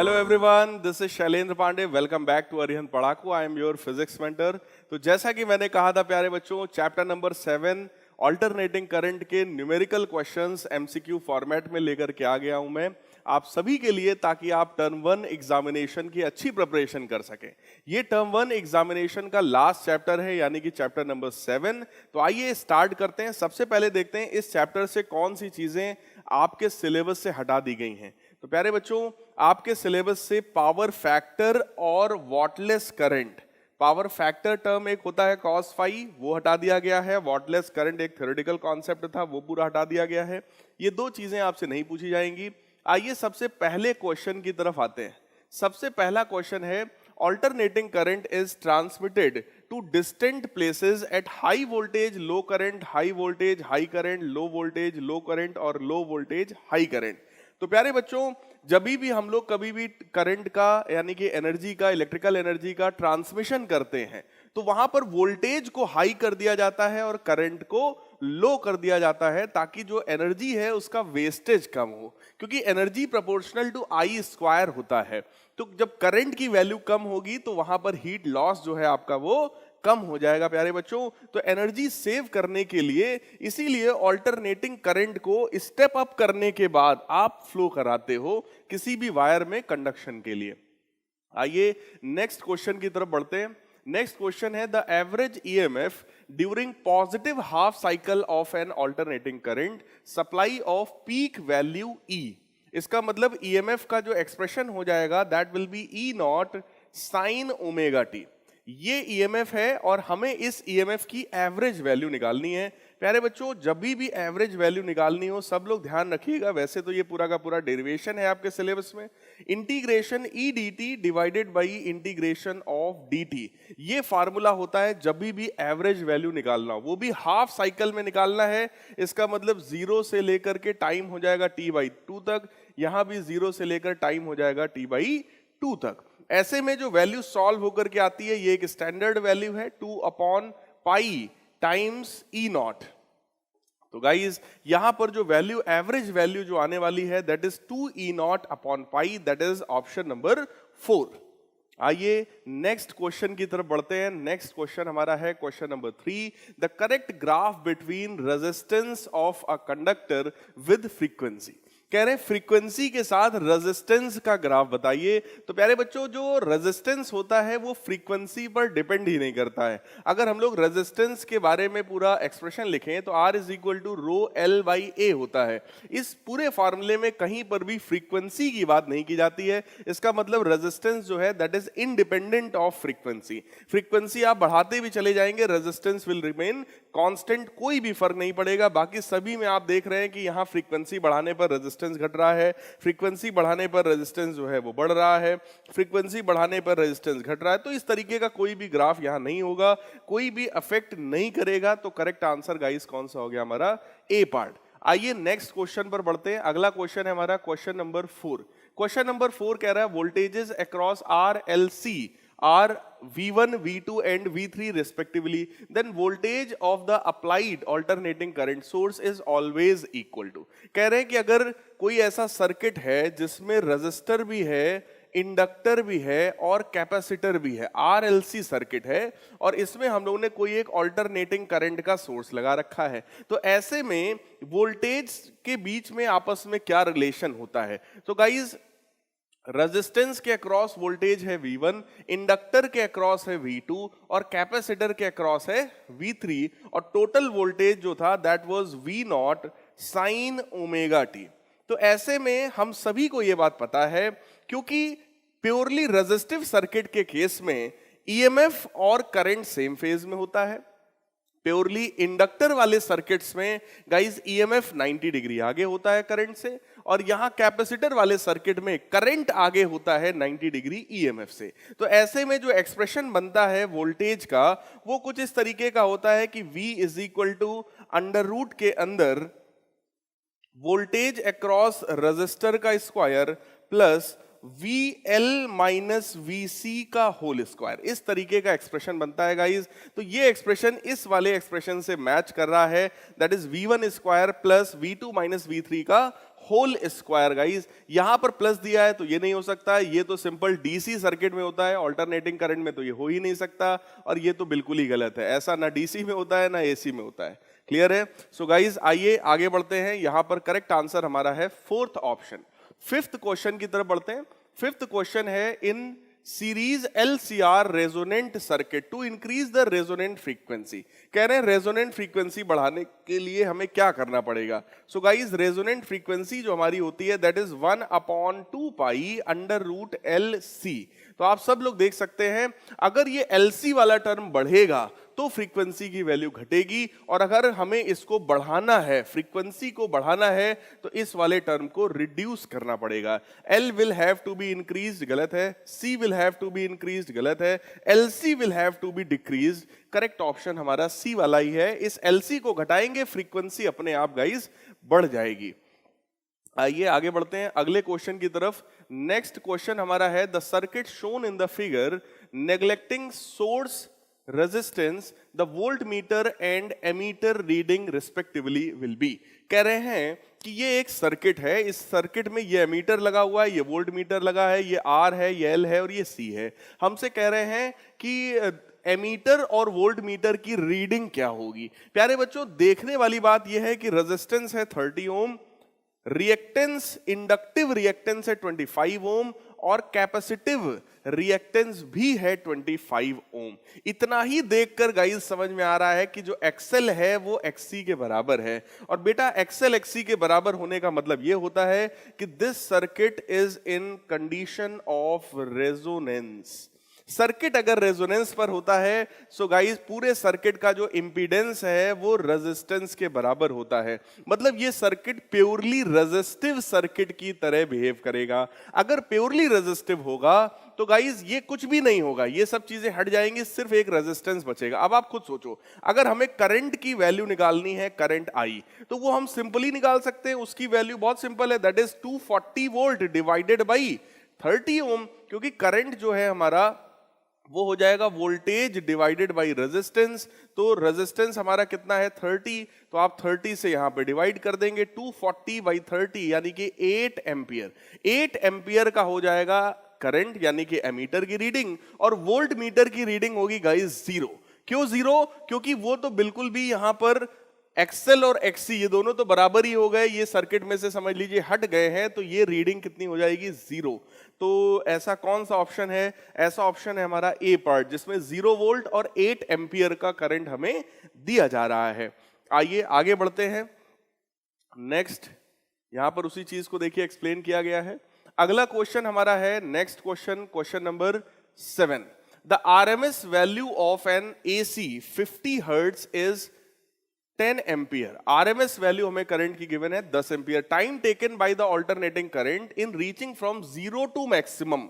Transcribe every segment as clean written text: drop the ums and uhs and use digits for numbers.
Hello everyone, this is Shailendra Pandey. Welcome back to Arihant Padhaku. I am your physics mentor. तो जैसा कि मैंने कहा था प्यारे बच्चों, चैप्टर नंबर 7 ऑल्टरनेटिंग करंट के न्यूमेरिकल क्वेश्चंस एमसीक्यू फॉर्मेट में लेकर के आ गया हूं मैं आप सभी के लिए, ताकि आप टर्म 1 एग्जामिनेशन की अच्छी प्रिपरेशन कर सकें। ये टर्म 1 एग्जामिनेशन का लास्ट चैप्टर है, यानी कि चैप्टर नंबर 7। तो आइए स्टार्ट करते हैं। सबसे पहले देखते हैं इस चैप्टर से कौन सी चीजें आपके सिलेबस से हटा दी गई हैं। तो प्यारे बच्चों, आपके सिलेबस से पावर फैक्टर और wattless current, power factor term एक होता है कॉस फाई, वो हटा दिया गया है। वॉटलेस करंट एक थ्योरेटिकल कॉन्सेप्ट था, वो पूरा हटा दिया गया है। ये दो चीजें आपसे नहीं पूछी जाएंगी। आइए सबसे पहले क्वेश्चन की तरफ आते हैं। सबसे पहला क्वेश्चन है, alternating current is transmitted to distant places at high voltage low current, high voltage high current, low voltage low current और low voltage high current। तो प्यारे बच्चों, जब भी हम लोग कभी भी करंट का यानी कि एनर्जी का, इलेक्ट्रिकल एनर्जी का ट्रांसमिशन करते हैं, तो वहां पर वोल्टेज को हाई कर दिया जाता है और करंट को लो कर दिया जाता है, ताकि जो एनर्जी है उसका वेस्टेज कम हो, क्योंकि energy proportional to I square होता है। तो जब करंट की वैल्यू कम होगी तो वहां पर हीट लॉस जो है आपका वो कम हो जाएगा प्यारे बच्चों। तो एनर्जी सेव करने के लिए, इसीलिए ऑल्टरनेटिंग करंट को स्टेप अप करने के बाद आप फ्लो कराते हो किसी भी वायर में कंडक्शन के लिए। आइए नेक्स्ट क्वेश्चन की तरफ बढ़ते हैं। नेक्स्ट क्वेश्चन है, the average EMF during positive half cycle of an alternating current supply of peak value E. इसका मतलब ईएमएफ का जो एक्सप्रेशन हो जाएगा that will be E naught sine omega t. ये ईएमएफ है और हमें इस ईएमएफ की एवरेज वैल्यू निकालनी है। प्यारे बच्चों, जब भी एवरेज वैल्यू निकालनी हो, सब लोग ध्यान रखिएगा, वैसे तो ये पूरा का पूरा डेरिवेशन है आपके सिलेबस में। Integration E D T divided by integration of D T, ये फार्मूला होता है जब भी एवरेज वैल्यू निकालना हो, वो भी हाफ साइकिल में निकालना है। इसका मतलब 0 से लेकर के टाइम हो जाएगा t/2 तक, यहां भी 0 से लेकर टाइम हो जाएगा t/2 तक। ऐसे में जो वैल्यू सॉल्व होकर के आती है, ये एक स्टैंडर्ड वैल्यू है 2/पाई टाइम्स ई नॉट। तो गाइज यहां पर जो वैल्यू, एवरेज वैल्यू जो आने वाली है दैट इज 2E0/पाई, दैट इज ऑप्शन नंबर 4। आइए नेक्स्ट क्वेश्चन की तरफ बढ़ते हैं। नेक्स्ट क्वेश्चन हमारा है question number 3, the correct graph between resistance of a conductor with frequency. कह रहे हैं फ्रीक्वेंसी के साथ रेजिस्टेंस का ग्राफ बताइए। तो प्यारे बच्चों, जो रेजिस्टेंस होता है वो फ्रीक्वेंसी पर डिपेंड ही नहीं करता है। अगर हम लोग रेजिस्टेंस के बारे में पूरा एक्सप्रेशन लिखें तो R = ρL/A होता है। इस पूरे फॉर्मूले में कहीं पर भी फ्रीक्वेंसी की बात नहीं की जाती है। इसका मतलब रेजिस्टेंस जो है that is independent of frequency. Frequency आप बढ़ाते भी चले जाएंगे, रेजिस्टेंस विल रिमेन कांस्टेंट, कोई भी फर्क नहीं पड़ेगा। बाकी सभी में आप देख रहे हैं कि यहां फ्रीक्वेंसी बढ़ाने पर रेजिस्टेंस घट रहा है, फ्रीक्वेंसी बढ़ाने पर रेजिस्टेंस जो है वो बढ़ रहा है, फ्रीक्वेंसी बढ़ाने पर रेजिस्टेंस घट रहा है। तो इस तरीके का कोई भी ग्राफ यहां नहीं होगा, कोई भी अफेक्ट नहीं करेगा। तो करेक्ट आंसर गाइस कौन सा हो गया हमारा? ए पार्ट। आइए नेक्स्ट क्वेश्चन पर बढ़ते हैं। अगला क्वेश्चन है हमारा क्वेश्चन नंबर 4। क्वेश्चन नंबर 4 कह रहा है, voltages across RLC are V1, V2 and V3 respectively, then voltage of the applied alternating current source is always equal to। कह रहे हैं कि अगर कोई ऐसा सर्किट है जिसमें रेजिस्टर भी है, इंडक्टर भी है और कैपेसिटर भी है, RLC सर्किट है, और इसमें हम लोगों ने कोई एक ऑल्टरनेटिंग करंट का सोर्स लगा रखा है, तो ऐसे में वोल्टेज के बीच में आपस में क्या रिलेशन होता है? तो गाइज, रेजिस्टेंस के अक्रॉस वोल्टेज है V1, इंडक्टर के अक्रॉस है V2 और कैपेसिटर के अक्रॉस है V3, और टोटल वोल्टेज जो था that was V0 sign omega T. तो ऐसे में हम सभी को यह बात पता है, क्योंकि प्योरली रेजिस्टिव सर्किट के केस में ईएमएफ और करंट सेम फेज में होता है। प्योरली इंडक्टर वाले सर्किट्स में गाइस ईएमएफ 90 डिग्री आगे होता है करंट से, और यहां कैपेसिटर वाले सर्किट में करंट आगे होता है 90 डिग्री ईएमएफ से। तो ऐसे में जो एक्सप्रेशन बनता है वोल्टेज का, वो कुछ इस तरीके का होता है कि V = के अंदर वोल्टेज अक्रॉस रेजिस्टर का square plus VL minus VC का होल स्क्वायर, इस तरीके का एक्सप्रेशन बनता है गाइज। तो ये एक्सप्रेशन इस वाले एक्सप्रेशन से मैच कर रहा है, that is V1 square plus V2 minus V3 का होल स्क्वायर गाइज। यहां पर प्लस दिया है तो ये नहीं हो सकता, ये तो सिंपल डीसी सर्किट में होता है, अल्टरनेटिंग करंट में तो ये हो ही नहीं सकता, और ये तो बिल्कुल ही गलत है, ऐसा ना डीसी में होता है ना एसी में होता है। क्लियर है? सो गाइज आइए आगे बढ़ते हैं, यहां पर करेक्ट आंसर हमारा है फोर्थ ऑप्शन। फिफ्थ क्वेश्चन की तरफ बढ़ते हैं। फिफ्थ क्वेश्चन है, in series LCR resonant circuit to increase the resonant frequency. कह रहे हैं रेजोनेंट फ्रीक्वेंसी बढ़ाने के लिए हमें क्या करना पड़ेगा। सो गाइज रेजोनेंट फ्रीक्वेंसी जो हमारी होती है that is 1/2 pi under root LC। तो आप सब लोग देख सकते हैं, अगर ये LC वाला टर्म बढ़ेगा तो फ्रीक्वेंसी की वैल्यू घटेगी, और अगर हमें इसको बढ़ाना है, फ्रीक्वेंसी को बढ़ाना है, तो इस वाले टर्म को रिड्यूस करना पड़ेगा। L will have to be increased, गलत है। C will have to be increased, गलत है। LC will have to be decreased, correct option हमारा C वाला ही है। इस LC को घटाएंगे, फ्रीक्वेंसी अपने आप गाइस बढ़ जाएगी। आइए आगे बढ़ते हैं अगले क्वेश्चन की तरफ। नेक्स्ट क्वेश्चन हमारा है, the circuit shown in the figure neglecting source resistance the voltmeter and ammeter reading respectively will be. कह रहे हैं कि ये एक सर्किट है, इस सर्किट में ये एमीटर लगा हुआ है, ये वोल्ट मीटर लगा है, ये R है, ये L है और ये C है। हमसे कह रहे हैं कि एमीटर और वोल्ट मीटर की रीडिंग क्या होगी। प्यारे बच्चों, देखने वाली बात यह है कि रेजिस्टेंस है 30 ओम, रिएक्टेंस इंडक्टिव रिएक्टेंस है 25 ओम, और कैपेसिटिव रिएक्टेंस भी है 25 ओम। इतना ही देखकर गाइस समझ में आ रहा है कि जो एक्सएल है वो एक्सी के बराबर है। और बेटा एक्सएल एक्सी के बराबर होने का मतलब ये होता है कि this circuit is in condition of resonance. Circuit अगर रेजोनेंस पर होता है, सो गाइस पूरे सर्किट का जो इंपीडेंस है वो रेजिस्टेंस के बराबर होता है। मतलब ये सर्किट प्योरली रेजिस्टिव सर्किट की तरह बिहेव करेगा। अगर प्योरली रेजिस्टिव होगा तो गाइस ये कुछ भी नहीं होगा, ये सब चीजें हट जाएंगी, सिर्फ एक रेजिस्टेंस बचेगा। अब आप खुद सोचो, अगर हमें करंट की वैल्यू निकालनी है, करंट आई, तो वो हम सिंपली निकाल सकते हैं। उसकी वैल्यू बहुत सिंपल है, that is 240 volt divided by 30 ओम, क्योंकि करंट जो है हमारा वो हो जाएगा वोल्टेज डिवाइडेड बाय रेजिस्टेंस। तो रेजिस्टेंस हमारा कितना है 30, तो आप 30 से यहां पे डिवाइड कर देंगे, 240 बाई 30 यानी कि 8 एम्पियर। 8 एम्पियर का हो जाएगा करंट यानी कि एमीटर की रीडिंग, और वोल्ट मीटर की रीडिंग होगी गाइस 0। क्यों 0? क्योंकि वो तो बिल्कुल भी यहां पर एक्सएल और एक्सी ये दोनों तो बराबर ही हो गए, ये सर्किट में से समझ लीजिए हट गए हैं, तो ये रीडिंग कितनी हो जाएगी 0। तो ऐसा कौन सा ऑप्शन है? ऐसा ऑप्शन है हमारा ए पार्ट, जिसमें 0 वोल्ट और 8 एम्पियर का करंट हमें दिया जा रहा है। आइए आगे बढ़ते हैं। नेक्स्ट यहां पर उसी चीज को देखिए एक्सप्लेन किया गया है। अगला क्वेश्चन हमारा है next question, question number 7। The RMS value of an AC 50 hertz is 10 ampere. RMS value हमें करंट की गिवन है 10 ampere. Time taken by the alternating current in reaching from 0 to maximum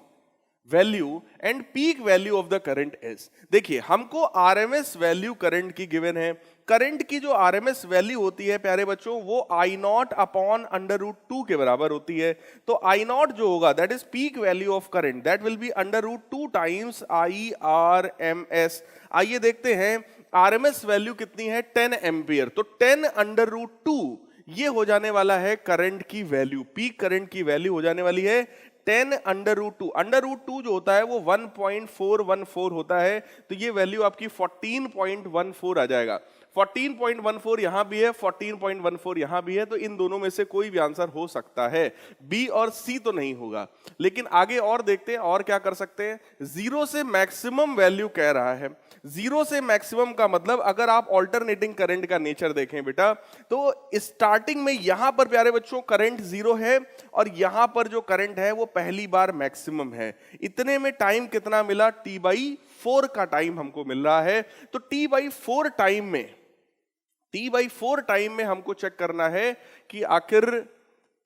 value and peak value of the current is. देखिए हमको RMS value current की given है। Current की जो RMS value होती है प्यारे बच्चों, वो I0 अपॉन √2 के बराबर होती है। तो I0 जो होगा that is peak value of current, that will B √2 times IRMS। आइए देखते हैं RMS वैल्यू कितनी है, 10 एम्पियर। तो 10 √2 ये हो जाने वाला है करंट की वैल्यू, पीक करंट की वैल्यू हो जाने वाली है 10 √2। √2 जो होता है वो 1.414 होता है, तो ये वैल्यू आपकी 14.14 आ जाएगा। 14.14 यहां भी है, 14.14 यहां भी है, तो इन दोनों में से कोई भी आंसर हो सकता है, बी और सी तो नहीं होगा। लेकिन आगे और देखते हैं और क्या कर सकते हैं। 0 से मैक्सिमम वैल्यू कह रहा है। 0 से मैक्सिमम का मतलब अगर आप ऑल्टरनेटिंग करंट का नेचर देखें बेटा, तो स्टार्टिंग में यहां पर प्यारे बच्चों करंट 0 है, और यहां पर जो करंट है वो पहली बार मैक्सिमम है। इतने में टाइम कितना मिला, T/4 का टाइम हमको मिल रहा है। तो T/4 टाइम में हमको चेक करना है कि आखिर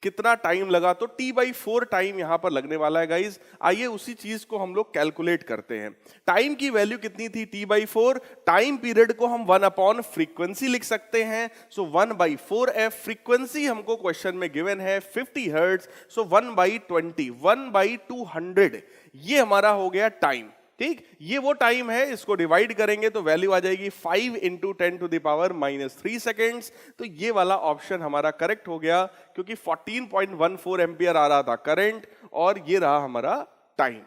कितना टाइम लगा, तो T/4 टाइम यहां पर लगने वाला है गाइज। आइए उसी चीज को हम लोग कैलकुलेट करते हैं। टाइम की वैल्यू कितनी थी? T/4। टाइम पीरियड को हम 1 फ्रीक्वेंसी लिख सकते हैं, सो 1/4f। फ्रीक्वेंसी हमको क्वेश्चन में गिवन है 50 हर्ट्ज, सो 1/20, 1/200 ये हमारा हो गया टाइम। ठीक, ये वो टाइम है, इसको डिवाइड करेंगे तो वैल्यू आ जाएगी 5 × 10⁻³ सेकेंड्स। तो ये वाला ऑप्शन हमारा करेक्ट हो गया, क्योंकि 14.14 एम्पियर आ रहा था करंट और ये रहा हमारा टाइम।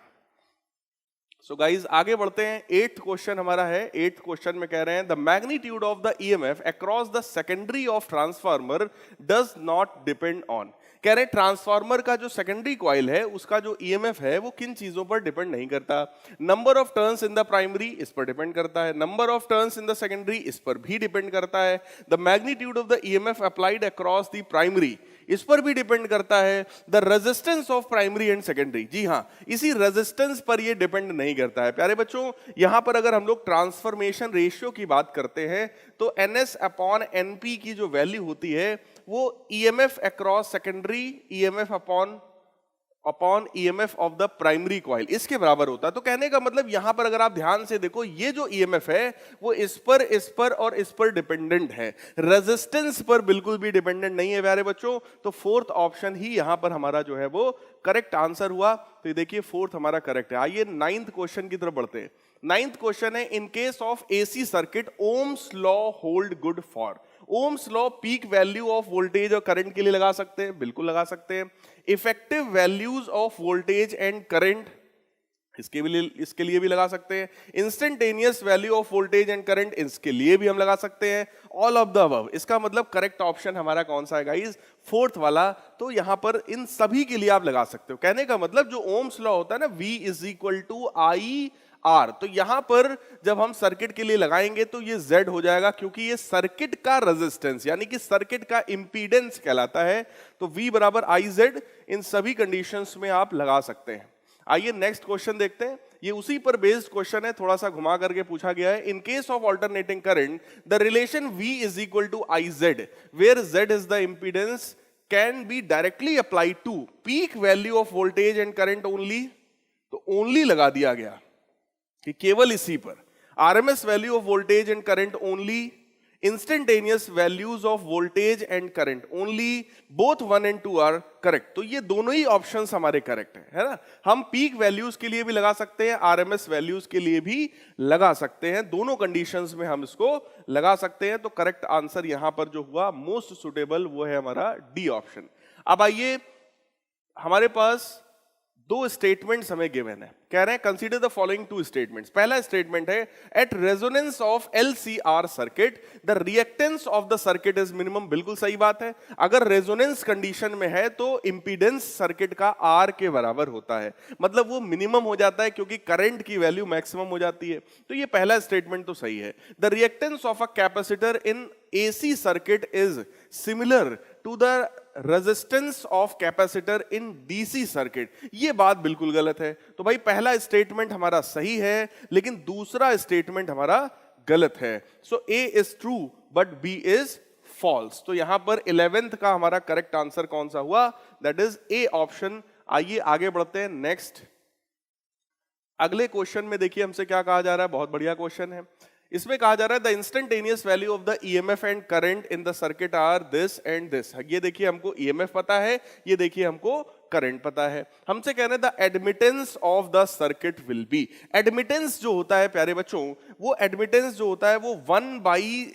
सो गाइज आगे बढ़ते हैं। 8th क्वेश्चन हमारा है। 8th क्वेश्चन में कह रहे हैं the magnitude of the EMF across the secondary of transformer does not depend on. कह रहे हैं ट्रांसफार्मर का जो सेकेंडरी कॉइल है उसका जो ईएमएफ है वो किन चीजों पर डिपेंड नहीं करता। Number of turns in the primary, इस पर डिपेंड करता है। Number of turns in the secondary, इस पर भी डिपेंड करता है। The magnitude of the EMF applied across the primary, इस पर भी डिपेंड करता है। The resistance of primary and secondary, जी हां, इसी रेजिस्टेंस पर ये डिपेंड नहीं करता है। प्यारे बच्चों, यहां पर अगर हम लोग ट्रांसफॉर्मेशन रेशियो की बात करते हैं तो NS/NP की जो वैल्यू होती है वो EMF across secondary EMF upon EMF of the primary coil, इसके बराबर होता है। तो कहने का मतलब यहां पर अगर आप ध्यान से देखो, ये जो ईएमएफ है वो इस पर और इस पर डिपेंडेंट है, रेजिस्टेंस पर बिल्कुल भी डिपेंडेंट नहीं है प्यारे बच्चों। तो 4th ऑप्शन ही यहां पर हमारा जो है वो करेक्ट आंसर हुआ। तो ये देखिए 4th हमारा करेक्ट है। आइए 9th क्वेश्चन की तरफ बढ़ते हैं। 9th क्वेश्चन है in case of AC circuit Ohm's law hold good for. Ohm's law peak value of voltage और करंट के लिए लगा सकते हैं, बिल्कुल लगा सकते हैं। Effective values of voltage and current, इसके लिए भी लगा सकते हैं। Instantaneous value of voltage and current, इसके लिए भी हम लगा सकते हैं। ऑल ऑफ द अबव, इसका मतलब करेक्ट ऑप्शन हमारा कौन सा है गाइस? 4th वाला। तो यहां पर इन सभी के लिए आप लगा सकते हो। कहने का मतलब जो ओम्स लॉ होता है ना, V = IR, तो यहां पर जब हम सर्किट के लिए लगाएंगे तो ये Z हो जाएगा, क्योंकि ये सर्किट का रेजिस्टेंस यानी कि सर्किट का इंपीडेंस कहलाता है। तो V = IZ, इन सभी कंडीशंस में आप लगा सकते हैं। आइए नेक्स्ट क्वेश्चन देखते हैं। ये उसी पर बेस्ड क्वेश्चन है, थोड़ा सा घुमा करके पूछा गया है। In case of alternating current the relation V = IZ where Z is the impedance can be directly applied to peak value of voltage and current only. तो ओनली लगा दिया गया कि केवल इसी पर। RMS value of voltage and current only, instantaneous values of voltage and current only, both 1 and 2 are correct. तो ये दोनों ही ऑप्शंस हमारे करेक्ट है ना। हम पीक वैल्यूज के लिए भी लगा सकते हैं, आरएमएस वैल्यूज के लिए भी लगा सकते हैं, दोनों कंडीशंस में हम इसको लगा सकते हैं। तो करेक्ट आंसर यहां पर जो हुआ मोस्ट सुटेबल वो है हमारा डी ऑप्शन। अब आइए, हमारे पास 2 स्टेटमेंट्स हमें गिवन है। कह रहे हैं कंसीडर द फॉलोइंग 2 स्टेटमेंट्स। पहला स्टेटमेंट है at resonance of LCR circuit the reactance of the circuit is minimum. बिल्कुल सही बात है। अगर रेजोनेंस कंडीशन में है तो इंपीडेंस सर्किट का R के बराबर होता है, मतलब वो मिनिमम हो जाता है क्योंकि करंट की वैल्यू मैक्सिमम हो जाती है। तो ये पहला स्टेटमेंट तो सही है। The reactance of a capacitor in AC circuit is similar to the resistance of capacitor in DC circuit, ये बात बिल्कुल गलत है। तो भाई पहला स्टेटमेंट हमारा सही है, लेकिन दूसरा स्टेटमेंट हमारा गलत है। So A is true but B is false. तो यहां पर 11th का हमारा करेक्ट आंसर कौन सा हुआ? That is A option. आइए आगे बढ़ते हैं नेक्स्ट। अगले क्वेश्चन में देखिए हमसे क्या कहा जा रहा है, बहुत बढ़िया क्वेश्चन है। इसमें कहा जा रहा है the instantaneous value of the EMF and current in the circuit are this and this. ये देखिए हमको ईएमएफ पता है, ये देखिए हमको करंट पता है। हमसे कह रहे हैं the admittance of the circuit will be. Admittance जो होता है प्यारे बच्चों, वो एडमिटेंस जो होता है वो 1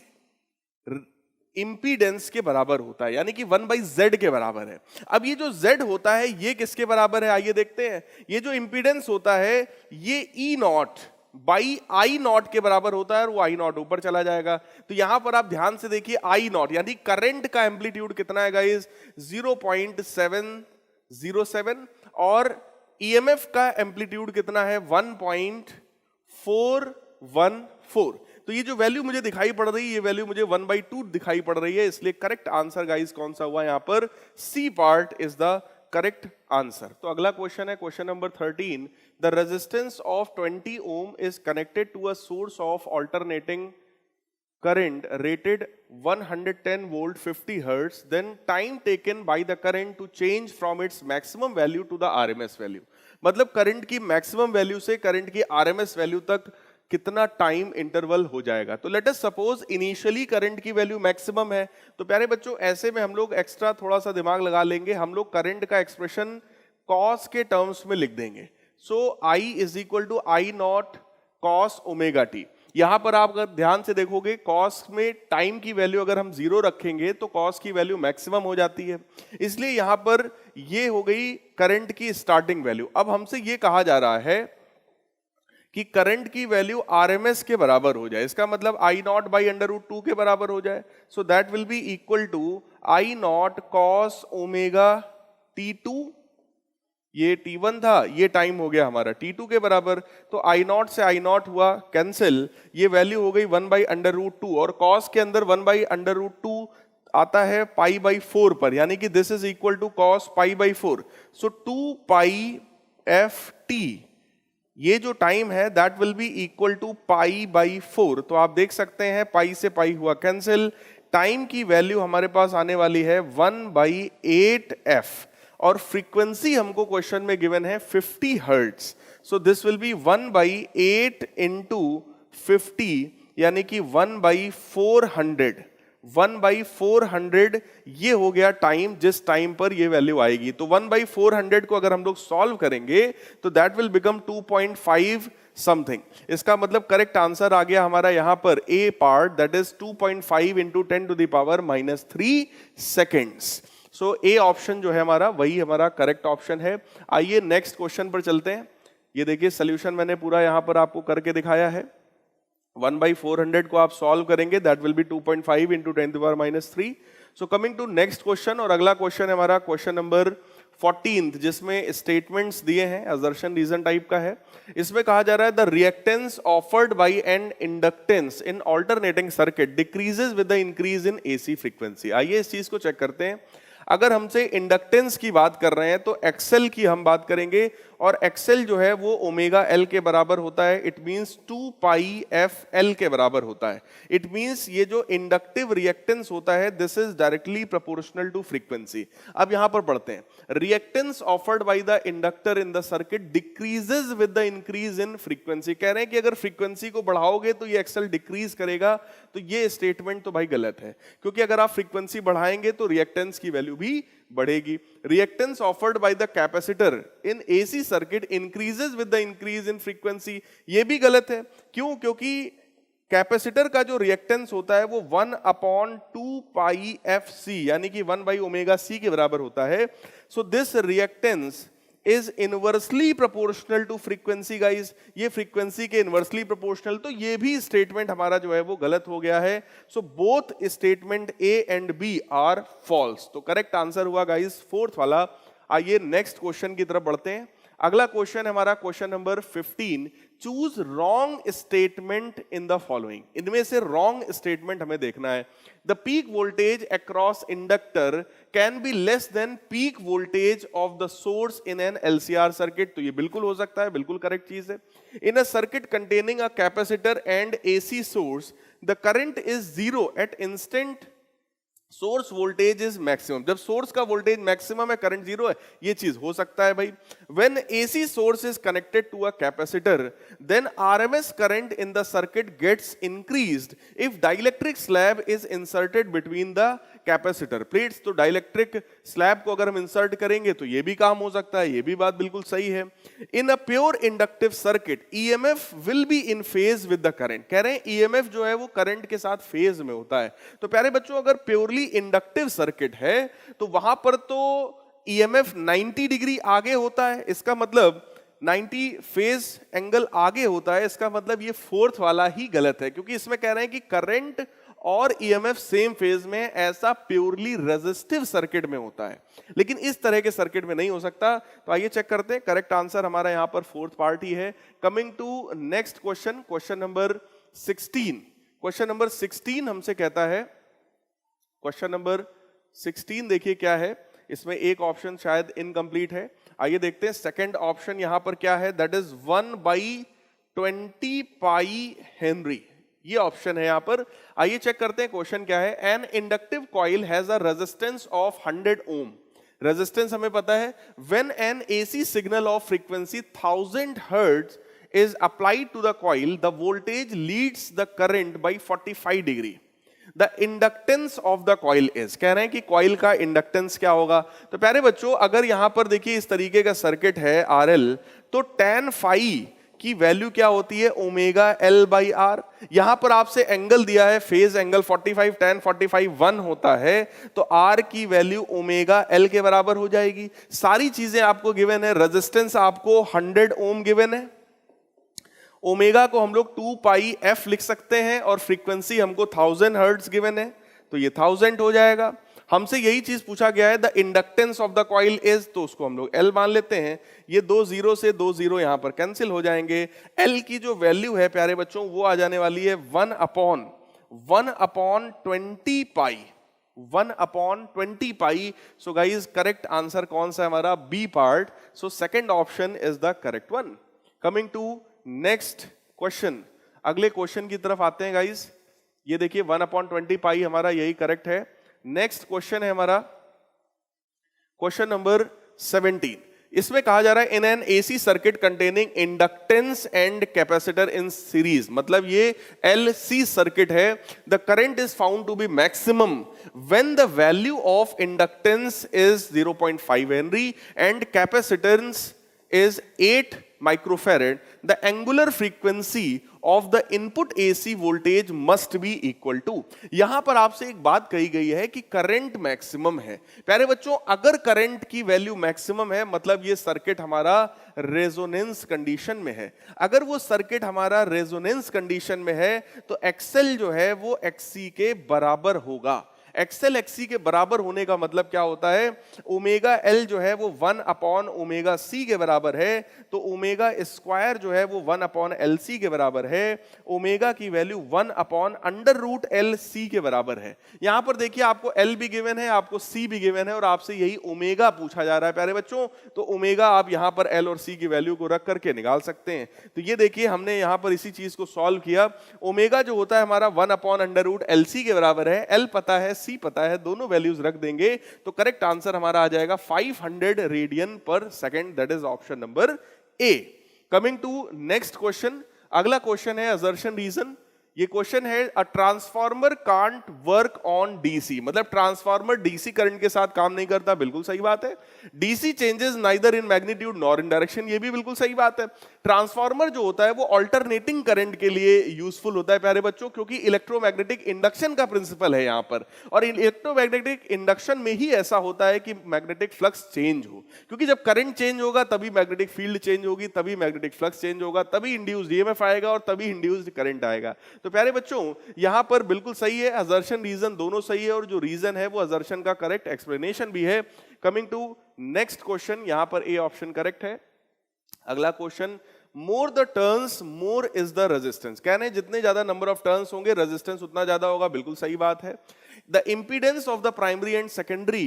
इंपीडेंस के बराबर होता है, यानी कि 1/Z के बराबर है। अब ये जो Z होता है ये किसके बराबर है? आइए देखते हैं। ये जो इंपीडेंस होता है ये E0/I0 के बराबर होता है और वो I0 ऊपर चला जाएगा। तो यहां पर आप ध्यान से देखिए I0 यानी करंट का एम्पलीट्यूड कितना है गाइस? 0.707 और EMF का एम्पलीट्यूड कितना है? 1.414। तो ये जो वैल्यू मुझे दिखाई पड़ रही है, ये वैल्यू मुझे 1/2 दिखाई पड़ रही है, इसलिए करेक्ट आंसर गाइस कौन सा हुआ यहां पर? C part is the correct answer. तो अगला क्वेश्चन है question number 13। The resistance of 20 ohm is connected to a source of alternating current rated 110 volt 50 hertz, then time taken by the current to change from its maximum value to the RMS value. मतलब current की maximum value से current की RMS value तक कितना time interval हो जाएगा. तो let us suppose initially current की वैल्यू मैक्सिमम है. तो प्यारे बच्चों ऐसे में हम लोग एक्स्ट्रा थोड़ा सा दिमाग लगा लेंगे. हम लोग करंट का एक्सप्रेशन कॉस के टर्म्स में लिख देंगे. So I is equal to I naught cos omega t. यहां पर आप अगर ध्यान से देखोगे कॉस में टाइम की वैल्यू अगर हम जीरो रखेंगे तो कॉस की वैल्यू मैक्सिमम हो जाती है. इसलिए यहां पर ये हो गई करंट की स्टार्टिंग वैल्यू. अब हमसे ये कहा जा रहा है कि करंट की वैल्यू आरएमएस के बराबर हो जाए. इसका मतलब I naught by under root 2 के बराबर हो जाए. So that will be equal to I naught cos omega T2. ये T1 था, ये टाइम हो गया हमारा T2 के बराबर. तो आई नॉट से आई नॉट हुआ कैंसिल. ये वैल्यू हो गई 1 बाई अंडर रूट 2 और कॉस के अंदर 1 बाई अंडर रूट 2 आता है पाई बाई 4 पर, यानी कि this is equal to cos pi by 4. So 2 pi F T, ये जो टाइम है that will be equal to pi by 4. तो आप देख सकते हैं पाई से पाई हुआ कैंसिल. टाइम की वैल्यू हमारे पास आने वाली है 1 बाई 8 एफ और फ्रीक्वेंसी हमको क्वेश्चन में गिवन है 50 hertz. So this will be 1 by 8 into 50 यानी कि 1 बाई 400. 1 बाई 400 ये हो गया टाइम जिस टाइम पर ये वैल्यू आएगी. तो 1 बाई 400 को अगर हम लोग सॉल्व करेंगे तो दैट विल बिकम 2.5 समथिंग. इसका मतलब करेक्ट आंसर आ गया हमारा यहां पर A part, that is 2.5 into 10 to the power -3 seconds. So A option जो है हमारा वही हमारा करेक्ट ऑप्शन है. आइए नेक्स्ट क्वेश्चन पर चलते हैं. ये देखिए सोल्यूशन मैंने पूरा यहां पर आपको करके दिखाया है. 1 बाई 400 को आप सॉल्व करेंगे that will be 2.5 into 10 to power -3. So coming to next question, और अगला क्वेश्चन है हमारा क्वेश्चन नंबर 14 जिसमें स्टेटमेंट्स दिए हैं, असर्शन रीजन टाइप का है. इसमें कहा जा रहा है the reactance offered by an inductance in alternating circuit decreases with the increase in AC frequency. आइए इस चीज को चेक करते हैं. अगर हमसे इंडक्टेंस की बात कर रहे हैं तो एक्सेल की हम बात करेंगे और एक्सेल जो है वो ओमेगा एल के बराबर होता है. It means 2 pi F L के बराबर होता है. इट मींस ये जो इंडक्टिव रिएक्टेंस होता है this is directly proportional to frequency. अब यहां पर पढ़ते हैं. Reactance offered by the inductor in the circuit decreases with the increase in frequency. कह रहे हैं कि अगर फ्रीक्वेंसी को बढ़ाओगे तो ये एक्सेल डिक्रीज करेगा. तो ये स्टेटमेंट तो भाई गलत है, क्योंकि अगर आप फ्रीक्वेंसी बढ़ाएंगे तो रिएक्टेंस की वैल्यू भी बढ़ेगी. Reactance offered by the capacitor in AC circuit increases with the increase in frequency. ये भी गलत है. क्यों? क्योंकि कैपेसिटर का जो रिएक्टेंस होता है वो 1/2 पाई एफ सी यानी कि 1 बाई ओमेगा सी के बराबर होता है. So this reactance is inversely proportional to frequency. Guys ये फ्रीक्वेंसी के इनवर्सली प्रोपोर्शनल. तो ये भी स्टेटमेंट हमारा जो है वो गलत हो गया है. So both statement A and B are false. तो करेक्ट आंसर हुआ गाइज फोर्थ वाला. आइए नेक्स्ट क्वेश्चन की तरफ बढ़ते हैं. अगला क्वेश्चन हमारा question number 15. Choose wrong statement in the following. इनमें से रॉन्ग स्टेटमेंट हमें देखना है. The peak voltage across inductor can be less than peak voltage of the source in an LCR circuit. तो ये बिल्कुल हो सकता है, बिल्कुल करेक्ट चीज है. In a circuit containing a capacitor and AC source the current is 0 at instant source voltage is maximum. जब सोर्स का वोल्टेज मैक्सिमम है करंट 0 है. ये चीज हो सकता है भाई. When AC source is connected to a capacitor then RMS current in the circuit gets increased if dielectric slab is inserted between the capacitor plates. तो डाइलेक्ट्रिक स्लैब को अगर हम इंसर्ट करेंगे तो ये भी काम हो सकता है. ये भी बात बिल्कुल सही है. In a pure inductive circuit EMF will be in phase with the current. कह रहे हैं ईएमएफ जो है वो करंट के साथ फेज में होता है. तो प्यारे बच्चों अगर प्योरली इंडक्टिव सर्किट है तो वहां पर तो ईएमएफ 90 डिग्री आगे होता है. इसका मतलब 90 फेज एंगल आगे होता है. इसका मतलब ये फोर्थ वाला ही गलत है, क्योंकि इसमें कह रहे हैं कि करंट और ईएमएफ सेम फेज में. ऐसा प्योरली रेजिस्टिव सर्किट में होता है, लेकिन इस तरह के सर्किट में नहीं हो सकता. तो आइए चेक करते हैं. करेक्ट आंसर हमारा यहां पर फोर्थ पार्ट ही है. Coming to next question, question number 16. Question number 16 हमसे कहता है, क्वेश्चन नंबर 16 देखिए क्या है. इसमें एक ऑप्शन शायद इनकम्प्लीट है. आइए देखते हैं सेकंड ऑप्शन यहां पर क्या है. That is 1/20 pi Henry. ये ऑप्शन है यहां पर। आइए चेक करते हैं क्वेश्चन क्या है। An inductive coil has a resistance of 100 ohm. Resistance हमें पता है, when an AC signal of frequency 1000 hertz is applied to the coil, the voltage leads the current by 45 degree. The inductance of the coil is, कह रहे हैं कि coil का inductance क्या होगा। तो प्यारे बच्चों, अगर यहां पर देखिए इस तरीके का सर्किट है RL, तो tan phi की वैल्यू क्या होती है, ओमेगा L बाई R। यहां पर आपसे एंगल दिया है, फेज एंगल 45, tan 45 1 होता है, तो R की वैल्यू ओमेगा L के बराबर हो जाएगी। सारी चीजें आपको गिवन है, रेजिस्टेंस आपको 100 ओम गिवन है, ओमेगा को हम लोग 2 पाई f लिख सकते हैं, और फ्रीक्वेंसी हमको 1000 हर्ट्ज गिवन है, तो ये 1000 हो जाएगा। हमसे यही चीज पूछा गया है, the inductance of the coil is, तो उसको हम लोग L मान लेते हैं। ये 2 0 से 2 0 यहां पर कैंसिल हो जाएंगे। L की जो वैल्यू है प्यारे बच्चों, वो आ जाने वाली है 1 upon 20 pi, 1 upon 20 pi. So guys correct answer कौन सा है हमारा, B part. So second option is the correct one. Coming to next question, अगले क्वेश्चन की तरफ आते हैं गाइस। ये देखिए 1 अपॉन 20 पाई हमारा यही करेक्ट है। नेक्स्ट क्वेश्चन है हमारा क्वेश्चन नंबर 17। इसमें कहा जा रहा है in an AC circuit containing inductance and capacitor in series, मतलब ये LC सर्किट है। The current is found to be maximum when the value of inductance is 0.5 henry and capacitance is 8 microfarad. The angular frequency of the input AC voltage must be equal to. यहां पर आपसे एक बात कही गई है कि करंट मैक्सिमम है। प्यारे बच्चों, अगर करंट की वैल्यू मैक्सिमम है, मतलब ये सर्किट हमारा रेजोनेंस कंडीशन में है। अगर वो सर्किट हमारा रेजोनेंस कंडीशन में है, तो XL जो है वो XC के बराबर होगा। XL XC के बराबर होने का मतलब क्या होता है, ओमेगा L जो है वो 1 अपॉन ओमेगा C के बराबर है, तो ओमेगा स्क्वायर जो है वो 1 अपॉन LC के बराबर है। ओमेगा की value 1 upon under root LC के बराबर है। यहां पर देखिए आपको L भी गिवन है, आपको C भी गिवन है, और आपसे यही ओमेगा पूछा जा रहा है प्यारे बच्चों। तो ओमेगा आप यहां पर L और C की वैल्यू को रख करके निकाल सकते हैं। तो ये देखिए हमने यहां पर इसी चीज को सॉल्व किया। ओमेगा जो होता है हमारा 1 अपॉन अंडर रूट LC के बराबर है, L पता है, C पता है, दोनों वैल्यूज रख देंगे तो करेक्ट आंसर हमारा आ जाएगा 500 radian per second, that is option number A. Coming to next question, अगला क्वेश्चन है असर्शन रीजन। ये क्वेश्चन है a transformer can't work on DC, मतलब ट्रांसफार्मर डीसी करंट के साथ काम नहीं करता, बिल्कुल सही बात है। DC changes neither in magnitude nor in direction, ये भी बिल्कुल सही बात है। ट्रांसफार्मर जो होता है वो अल्टरनेटिंग करंट के लिए यूजफुल होता है प्यारे बच्चों, क्योंकि इलेक्ट्रोमैग्नेटिक इंडक्शन का प्रिंसिपल है यहां पर, और इलेक्ट्रोमैग्नेटिक इंडक्शन में ही ऐसा होता है कि मैग्नेटिक फ्लक्स चेंज हो, क्योंकि जब करंट चेंज होगा तभी मैग्नेटिक फील्ड चेंज होगी, तभी मैग्नेटिक फ्लक्स चेंज होगा, तभी इंड्यूस्ड ईएमएफ आएगा और तभी इंड्यूस्ड करंट आएगा। तो प्यारे बच्चों यहां पर बिल्कुल सही है, असर्शन रीजन दोनों सही है, और जो रीजन है वो असर्शन का करेक्ट एक्सप्लेनेशन भी है। कमिंग टू नेक्स्ट क्वेश्चन, यहां पर ए ऑप्शन करेक्ट है। अगला question, more the turns more is the resistance, कहने जितने ज्यादा नंबर ऑफ टर्न्स होंगे रेजिस्टेंस उतना ज्यादा होगा, बिल्कुल सही बात है। The impedance of the primary and secondary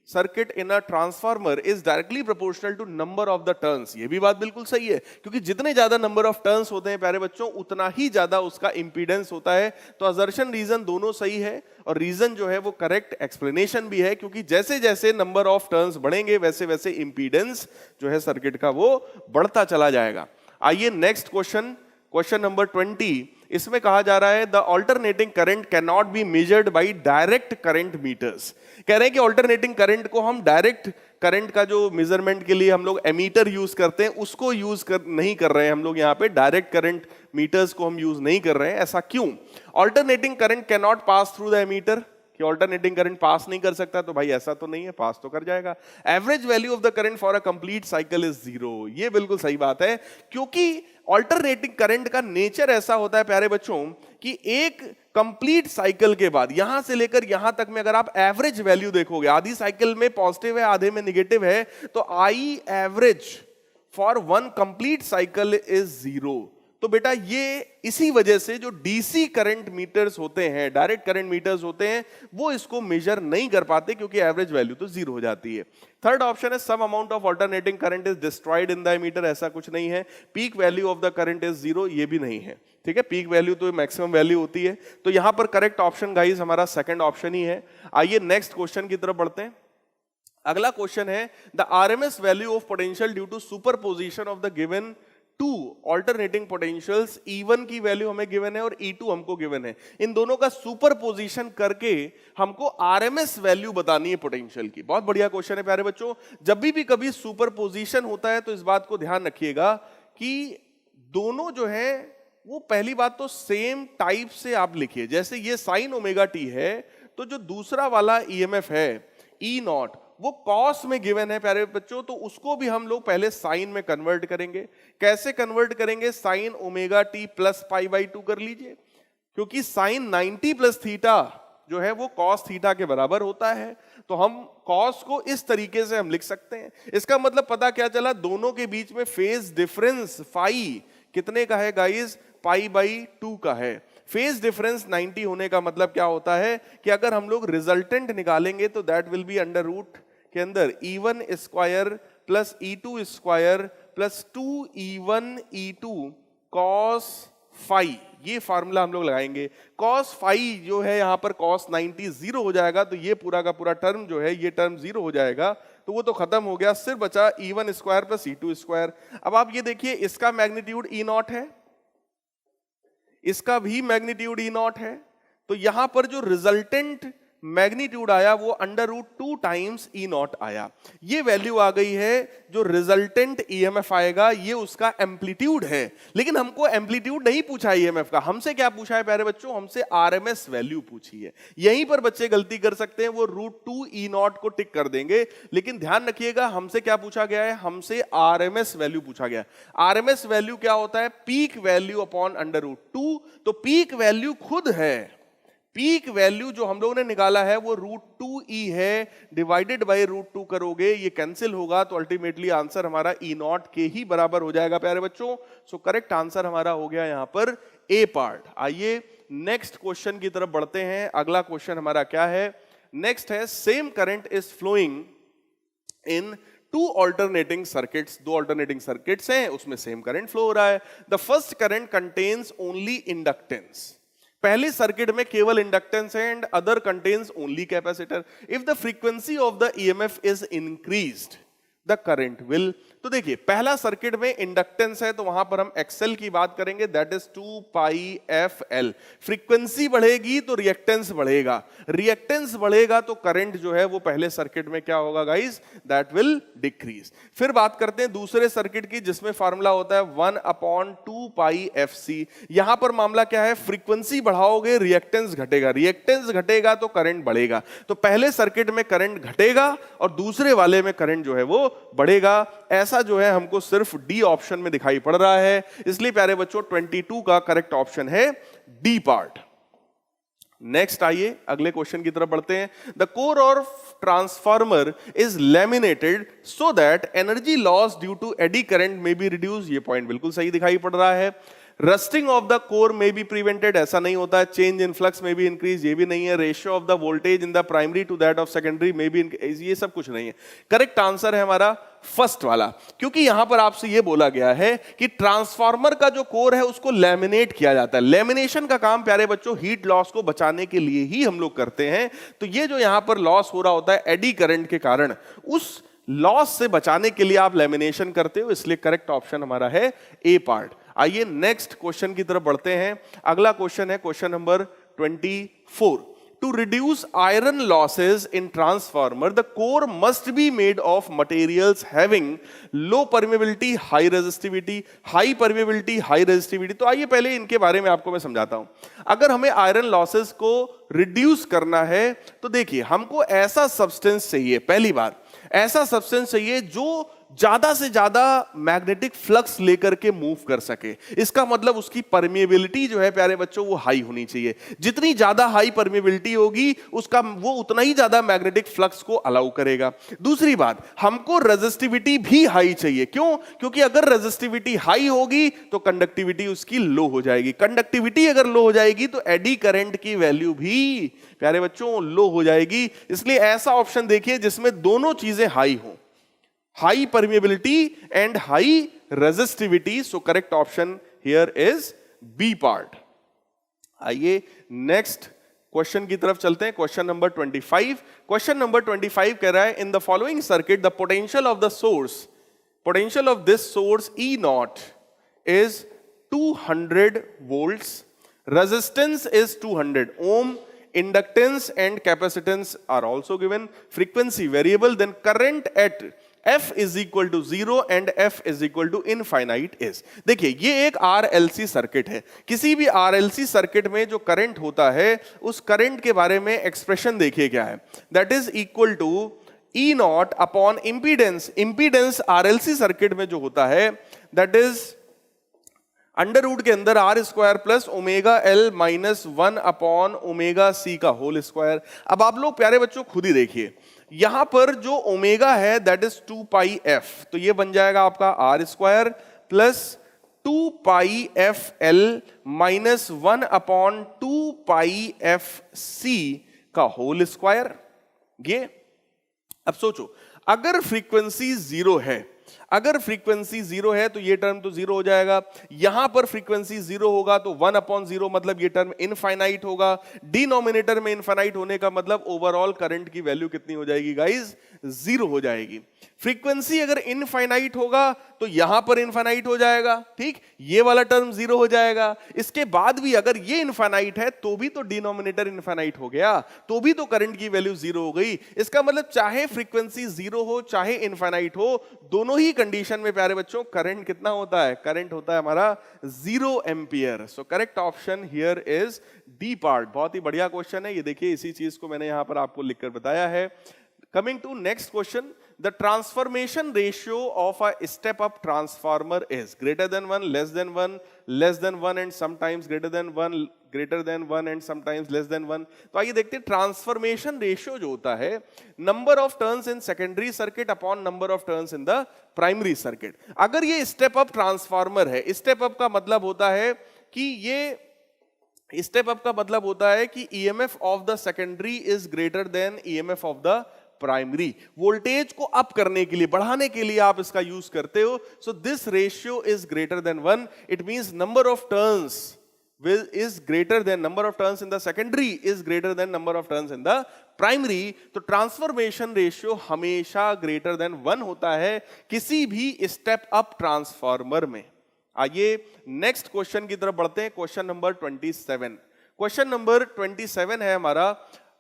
circuit in a transformer is directly proportional to number of the turns, ये भी बात बिल्कुल सही है, क्योंकि जितने ज्यादा नंबर ऑफ टर्न्स होते हैं प्यारे बच्चों उतना ही ज्यादा उसका इंपीडेंस होता है। तो असर्शन रीजन दोनों सही है, और रीजन जो है वो करेक्ट एक्सप्लेनेशन भी है, क्योंकि जैसे जैसे नंबर ऑफ टर्न्स बढ़ेंगे वैसे वैसे इंपीडेंस जो है सर्किट का वो बढ़ता चला जाएगा। आइए नेक्स्ट क्वेश्चन, क्वेश्चन नंबर 20। इसमें कहा जा रहा है the alternating current can not be measured by direct current meters, कह रहे हैं कि ऑल्टरनेटिंग करंट को हम डायरेक्ट करंट का जो मेजरमेंट के लिए हम लोग एमीटर यूज करते हैं उसको नहीं कर रहे हैं, हम लोग यहाँ पे डायरेक्ट करंट मीटर्स को हम यूज नहीं कर रहे हैं। ऐसा क्यों? Alternating current can not pass through the ammeter, कि ऑल्टरनेटिंग करंट पास नहीं कर सकता, तो भाई ऐसा तो नहीं है, पास तो कर जाएगा। Average value of the current for a complete cycle is 0, ये बिल्कुल सही बात है, क्योंकि ऑल्टरनेटिंग करंट का नेचर ऐसा होता है प्यारे बच्चों कि एक कंप्लीट साइकिल के बाद यहां से लेकर यहां तक में अगर आप एवरेज वैल्यू देखोगे, आधी साइकिल में पॉजिटिव है आधे में निगेटिव है, तो I average for one complete cycle is 0। तो बेटा ये इसी वजह से जो डीसी करंट मीटर्स होते हैं, डायरेक्ट करंट मीटर्स होते हैं, वो इसको मेजर नहीं कर पाते क्योंकि एवरेज वैल्यू तो जीरो हो जाती है। थर्ड ऑप्शन है some amount of alternating current is destroyed in the ammeter, ऐसा कुछ नहीं है। Peak value of the current is zero, ये भी नहीं है, ठीक है। पीक वैल्यू तो मैक्सिमम वैल्यू होती है। तो यहां पर करेक्ट ऑप्शन गाइस हमारा सेकंड ऑप्शन ही है। आइए नेक्स्ट क्वेश्चन की तरफ बढ़ते हैं। अगला क्वेश्चन है the RMS value of potential due to superposition of the given two alternating potentials. E1 की वैल्यू हमें गिवन है और E2 हमको गिवन है। इन दोनों का सुपरपोजिशन करके हमको आरएमएस वैल्यू बतानी है पोटेंशियल की। बहुत बढ़िया क्वेश्चन है प्यारे बच्चों। जब भी कभी सुपरपोजिशन होता है तो इस बात को ध्यान रखिएगा कि दोनों जो है वो पहली बात तो सेम टाइप से आप लिखिए। जैसे ये साइन ओमेगा टी है तो जो दूसरा वाला ईएमएफ है ई नॉट वो कॉस में गिवन है प्यारे बच्चों, तो उसको भी हम लोग पहले साइन में कन्वर्ट करेंगे। कैसे कन्वर्ट करेंगे? Sign omega T plus pi by 2 कर लीजिए, क्योंकि साइन 90 प्लस थीटा जो है वो कॉस थीटा के बराबर होता है। तो हम कॉस को इस तरीके से हम लिख सकते हैं। इसका मतलब पता क्या चला, दोनों के बीच में फेज डिफरेंस फाई कितने का है गाइस? पाई बाई 2 का है। फेज डिफरेंस 90 होने का मतलब क्या होता है कि अगर हम लोग रिजल्टेंट निकालेंगे तो that will be under root के अंदर E1 square plus E2 square plus 2E1 E2 cos phi. ये फार्मूला हम लोग लगाएंगे। कॉस फाई जो है यहाँ पर कॉस 90 जीरो हो जाएगा, तो ये पूरा का पूरा टर्म जो है ये टर्म जीरो हो जाएगा, तो वो तो खत्म हो गया। सिर्फ बचा E1 square plus E2 square. अब आप ये देखिए इसका मैग्नीट्यूड E नॉट है, इसका भी मैग्नीट्यूड E नॉट है, तो यहां पर जो रिजल्टेंट मैग्नीट्यूड आया वो under root 2 times E naught आया। ये वैल्यू आ गई है जो रिजल्टेंट ईएमएफ आएगा, ये उसका एम्पलीट्यूड है। लेकिन हमको एम्पलीट्यूड नहीं पूछा ईएमएफ का, हमसे क्या पूछा है प्यारे बच्चों? हमसे आरएमएस वैल्यू पूछी है। यहीं पर बच्चे गलती कर सकते हैं, वो रूट 2 E नॉट को टिक कर देंगे। लेकिन ध्यान रखिएगा हमसे क्या पूछा गया है? हमसे आरएमएस वैल्यू पूछा गया। आरएमएस वैल्यू क्या होता है? Peak value upon under root 2। तो पीक वैल्यू खुद है, पीक वैल्यू जो हम लोगों ने निकाला है वो रूट 2E है, डिवाइडेड बाय रूट 2 करोगे ये कैंसिल होगा, तो अल्टीमेटली आंसर हमारा E नॉट के ही बराबर हो जाएगा प्यारे बच्चों। सो करेक्ट आंसर हमारा हो गया यहां पर ए पार्ट। आइए नेक्स्ट क्वेश्चन की तरफ बढ़ते हैं। अगला क्वेश्चन हमारा क्या है? नेक्स्ट है same current is flowing in two alternating circuits. दो ऑल्टरनेटिंग सर्किट्स हैं, उसमें सेम करंट फ्लो हो रहा है। The first current contains only inductance. पहले सर्किट में केवल इंडक्टेंस है and other contains only capacitor. If the frequency of the EMF is increased the current will. तो देखिए पहला सर्किट में इंडक्टेंस है तो वहां पर हम एक्सएल की बात करेंगे, that is 2 pi F L. Frequency बढ़ेगी तो रिएक्टेंस बढ़ेगा, रिएक्टेंस बढ़ेगा तो करंट जो है वो पहले सर्किट में क्या होगा गाइस? That will decrease. फिर बात करते हैं दूसरे सर्किट की जिसमें फार्मूला होता है 1/2 पाई एफ सी। यहां पर मामला क्या है? फ्रीक्वेंसी बढ़ाओगे रिएक्टेंस घटेगा, रिएक्टेंस घटेगा तो करंट बढ़ेगा। तो पहले सर्किट में करंट घटेगा और दूसरे वाले में करंट जो है वो बढ़ेगा। ऐसा जो है हमको सिर्फ डी ऑप्शन में दिखाई पड़ रहा है, इसलिए प्यारे बच्चों 22 का करेक्ट ऑप्शन है डी पार्ट। नेक्स्ट आइए अगले क्वेश्चन की तरफ बढ़ते हैं। The core of transformer is laminated so that energy loss due to eddy current may be reduce. ये पॉइंट बिल्कुल सही दिखाई पड़ रहा है। Rusting of the core may be prevented, ऐसा नहीं होता है। Change in flux may be increase, ये भी नहीं है। Ratio of the voltage in the primary to that of secondary में बी, ये सब कुछ नहीं है। करेक्ट आंसर है हमारा फर्स्ट वाला, क्योंकि यहां पर आपसे यह बोला गया है कि ट्रांसफार्मर का जो कोर है उसको लैमिनेट किया जाता है। लैमिनेशन का काम प्यारे बच्चों हीट लॉस को बचाने के लिए ही हम लोग करते हैं। तो ये जो यहां पर लॉस हो रहा होता है एडी करंट के कारण, उस लॉस से बचाने के लिए आप लैमिनेशन करते हो, इसलिए करेक्ट ऑप्शन हमारा है ए पार्ट। आइए नेक्स्ट क्वेश्चन की तरफ बढ़ते हैं। अगला क्वेश्चन है question number 24। To reduce iron losses in transformer, the core must be made of materials having low permeability, high resistivity, high permeability, high resistivity। तो आइए पहले इनके बारे में आपको मैं समझाता हूं। अगर हमें आयरन लॉसेस को रिड्यूस करना है तो देखिए हमको ऐसा सब्सटेंस चाहिए, पहली बार ऐसा सब्सटेंस चाहिए जो ज्यादा से ज्यादा मैग्नेटिक फ्लक्स लेकर के मूव कर सके। इसका मतलब उसकी परमिएबिलिटी जो है प्यारे बच्चों वो हाई होनी चाहिए। जितनी ज्यादा हाई परमिएबिलिटी होगी उसका वो उतना ही ज्यादा मैग्नेटिक फ्लक्स को अलाउ करेगा। दूसरी बात, हमको रेजिस्टिविटी भी हाई चाहिए। क्यों? क्योंकि अगर रेजिस्टिविटी हाई होगी तो कंडक्टिविटी उसकी लो हो जाएगी। कंडक्टिविटी अगर लो हो जाएगी तो एडी करंट की वैल्यू भी प्यारे बच्चों लो हो जाएगी। इसलिए ऐसा ऑप्शन देखिए जिसमें दोनों चीजें हाई हो, high permeability and high resistivity. So correct option here is B part. आइए नेक्स्ट क्वेश्चन की तरफ चलते हैं। Question number 25। क्वेश्चन नंबर 25 कह रहा है in the following circuit the potential of the source, potential of this source E not is 200 volts, resistance is 200 ohm, inductance and capacitance are also given, frequency variable, then current at F is equal to 0 and F is equal to infinite is। देखिए ये एक RLC circuit है। किसी भी RLC circuit में जो current होता है उस करंट के बारे में एक्सप्रेशन देखिए क्या है, that is equal to E naught upon impedance. Impedance RLC circuit में जो होता है दैट इज अंडर रूट के अंदर R square plus omega L minus 1 upon omega C का होल स्क्वायर। अब आप लोग प्यारे बच्चों खुद ही देखिए, यहां पर जो ओमेगा है दैट इज 2 पाई एफ, तो ये बन जाएगा आपका R square plus 2 pi F L minus 1 upon 2 pi F C का होल स्क्वायर। ये अब सोचो अगर फ्रीक्वेंसी जीरो है, अगर फ्रीक्वेंसी जीरो है तो ये टर्म तो जीरो हो जाएगा। यहां पर फ्रीक्वेंसी जीरो होगा तो 1 अपॉन जीरो मतलब ये टर्म इनफाइनाइट होगा। डिनोमिनेटर में इनफाइनाइट होने का मतलब ओवरऑल करंट की वैल्यू कितनी हो जाएगी गाइस? जीरो हो जाएगी। फ्रीक्वेंसी अगर इनफाइनाइट होगा तो यहां पर इनफाइनाइट हो जाएगा, ठीक, ये वाला टर्म जीरो हो जाएगा। इसके बाद भी अगर ये इनफाइनाइट है तो भी तो डिनोमिनेटर इनफाइनाइट हो गया, तो भी तो करंट की वैल्यू जीरो हो गई। इसका मतलब चाहे फ्रीक्वेंसी जीरो हो चाहे इनफाइनाइट हो, दोनों ही कंडीशन में प्यारे बच्चों करंट कितना होता है? करंट होता है हमारा 0 ampere. So correct option here is D part. बहुत ही बढ़िया क्वेश्चन है ये, देखिए इसी चीज को मैंने यहां पर आपको लिखकर बताया है। Coming to next question, the transformation ratio of a step-up transformer is greater than 1, less than 1, less than 1 and sometimes greater than 1, greater than 1 and sometimes less than 1। तो आइए देखते हैं ट्रांसफॉर्मेशन रेशियो जो होता है number of turns in secondary circuit upon number of turns in the primary circuit. अगर ये step up transformer है, स्टेप अप का मतलब होता है कि ये स्टेप अप का मतलब होता है कि EMF of the secondary is greater than EMF of the primary. Voltage को अप करने के लिए, बढ़ाने के लिए आप इसका यूज करते हो। So this ratio is greater than 1। It means number of turns is greater than number of turns in the secondary is greater than number of turns in the primary। तो ट्रांसफॉर्मेशन रेशियो हमेशा greater than 1 होता है किसी भी step up transformer में। आइए next question की तरफ बढ़ते हैं। Question number 27। क्वेश्चन नंबर 27 है हमारा,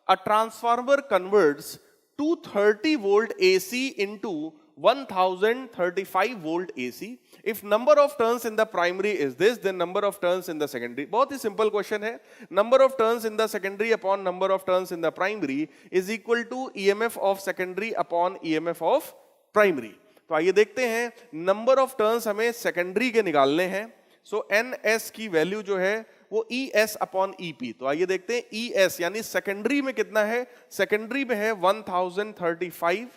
a transformer converts 230 volt AC into 1035 volt AC. If number of turns in the primary is this, then number of turns in the secondary। बहुत ही simple question है। Number of turns in the secondary upon number of turns in the primary is equal to EMF of secondary upon EMF of primary। तो आइए देखते हैं, number of turns हमें secondary के निकालने हैं। सो NS की वैल्यू जो है वो ES अपॉन EP। तो आइए देखते हैं ES यानी सेकेंडरी में कितना है, सेकेंडरी में है 1035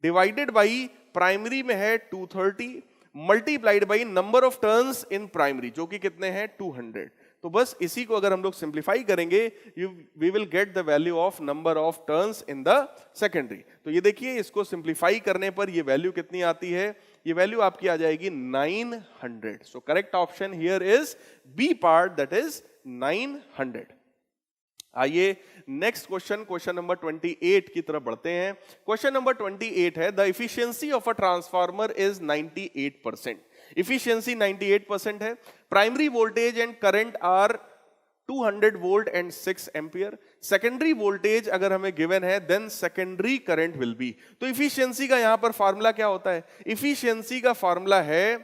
डिवाइडेड बाई प्राइमरी में है 230 multiplied by number of turns in primary जो कि कितने हैं 200। तो बस इसी को अगर हम लोग सिंप्लीफाई करेंगे we will get the value of number of turns in the secondary. तो ये देखिए इसको सिंप्लीफाई करने पर ये वैल्यू कितनी आती है, ये वैल्यू आपकी आ जाएगी 900। So correct option here is B part, that is 900। आइए नेक्स्ट क्वेश्चन, क्वेश्चन नंबर 28 की तरफ बढ़ते हैं। क्वेश्चन नंबर 28 है, the efficiency of a transformer is 98%। Efficiency 98% है। Primary voltage and current are 200 volt and 6 ampere. Secondary voltage अगर हमें given है then secondary current will be. तो एफिशिएंसी का यहां पर फार्मूला क्या होता है? एफिशिएंसी का फार्मूला है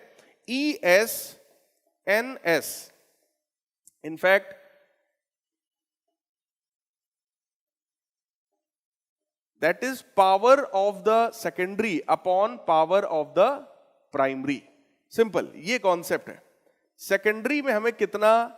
ES/NS। In fact that is power of the secondary upon power of the primary. Simple ये कॉन्सेप्ट है। सेकेंडरी में हमें कितना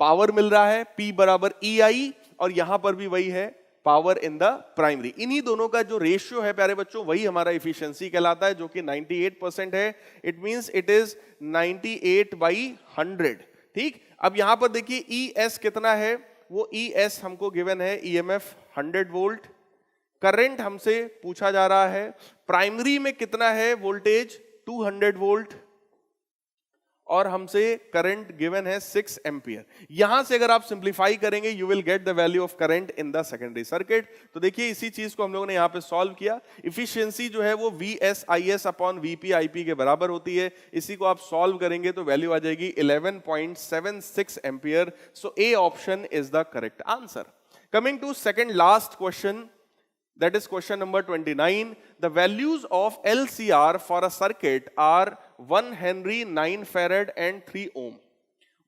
पावर मिल रहा है, P बराबर EI, और यहां पर भी वही है पावर इन द प्राइमरी। इन्हीं दोनों का जो रेशियो है प्यारे बच्चों वही हमारा इफिशियंसी कहलाता है, जो कि 98% है। It means it is 98/100। ठीक, अब यहां पर देखिए ES कितना है, वो ES हमको गिवन है EMF 100 वोल्ट। करंट हमसे पूछा जा रहा है प्राइमरी में कितना है वोल्टेज 200 वोल्ट, और हमसे करंट गिवन है 6 एम्पियर। यहां से अगर आप सिंप्लीफाई करेंगे you will get the value of current in the secondary circuit. तो देखिए इसी चीज को हम लोगों ने यहां पे सॉल्व किया। इफिशियंसी जो है वो VSIS अपॉन VPIP के बराबर होती है। इसी को आप सॉल्व करेंगे तो वैल्यू आ जाएगी 11.76 ampere. So A option is the correct answer. Coming to second last question, that is question number 29. The values of LCR for a circuit are 1 Henry, 9 Farad and 3 ohm.